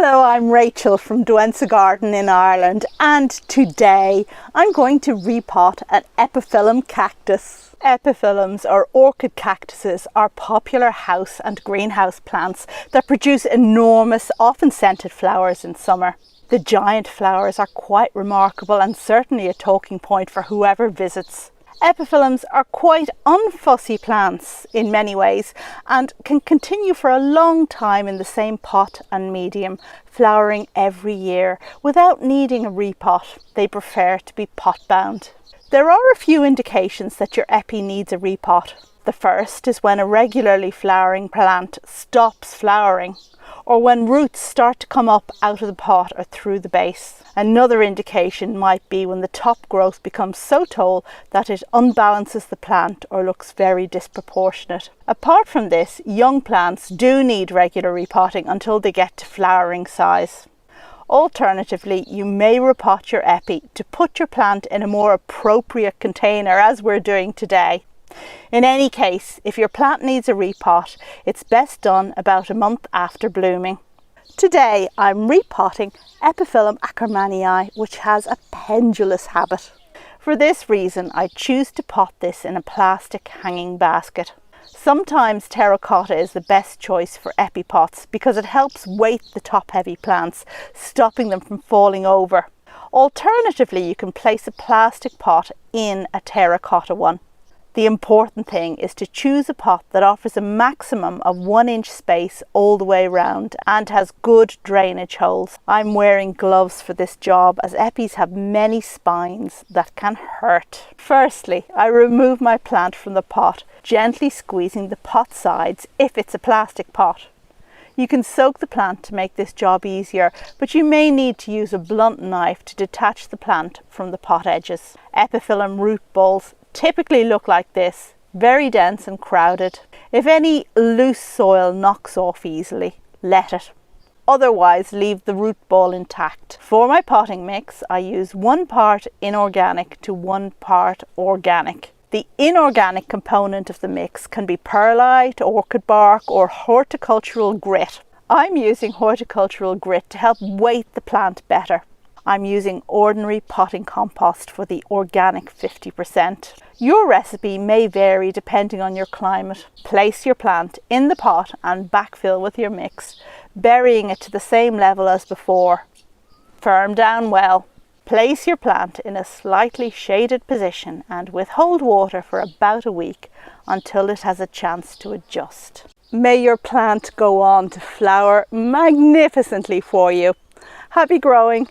Hello, I'm Rachel from Douentza Garden in Ireland, and today I'm going to repot an Epiphyllum cactus. Epiphyllums or orchid cactuses are popular house and greenhouse plants that produce enormous, often scented flowers in summer. The giant flowers are quite remarkable and certainly a talking point for whoever visits. Epiphyllums are quite unfussy plants in many ways and can continue for a long time in the same pot and medium, flowering every year without needing a repot. They prefer to be pot bound. There are a few indications that your epi needs a repot. The first is when a regularly flowering plant stops flowering, or when roots start to come up out of the pot or through the base. Another indication might be when the top growth becomes so tall that it unbalances the plant or looks very disproportionate. Apart from this, young plants do need regular repotting until they get to flowering size. Alternatively, you may repot your epi to put your plant in a more appropriate container, as we're doing today. In any case, if your plant needs a repot, it's best done about a month after blooming. Today I'm repotting Epiphyllum ackermanii, which has a pendulous habit. For this reason, I choose to pot this in a plastic hanging basket. Sometimes terracotta is the best choice for epipots because it helps weight the top-heavy plants, stopping them from falling over. Alternatively, you can place a plastic pot in a terracotta one. The important thing is to choose a pot that offers a maximum of 1 inch space all the way around and has good drainage holes. I'm wearing gloves for this job as epis have many spines that can hurt. Firstly, I remove my plant from the pot, gently squeezing the pot sides if it's a plastic pot. You can soak the plant to make this job easier, but you may need to use a blunt knife to detach the plant from the pot edges. Epiphyllum root balls typically look like this, very dense and crowded. If any loose soil knocks off easily, let it. Otherwise, leave the root ball intact. For my potting mix, I use 1 part inorganic to 1 part organic. The inorganic component of the mix can be perlite, orchid bark or horticultural grit. I'm using horticultural grit to help weight the plant better. I'm using ordinary potting compost for the organic 50%. Your recipe may vary depending on your climate. Place your plant in the pot and backfill with your mix, burying it to the same level as before. Firm down well. Place your plant in a slightly shaded position and withhold water for about a week until it has a chance to adjust. May your plant go on to flower magnificently for you. Happy growing!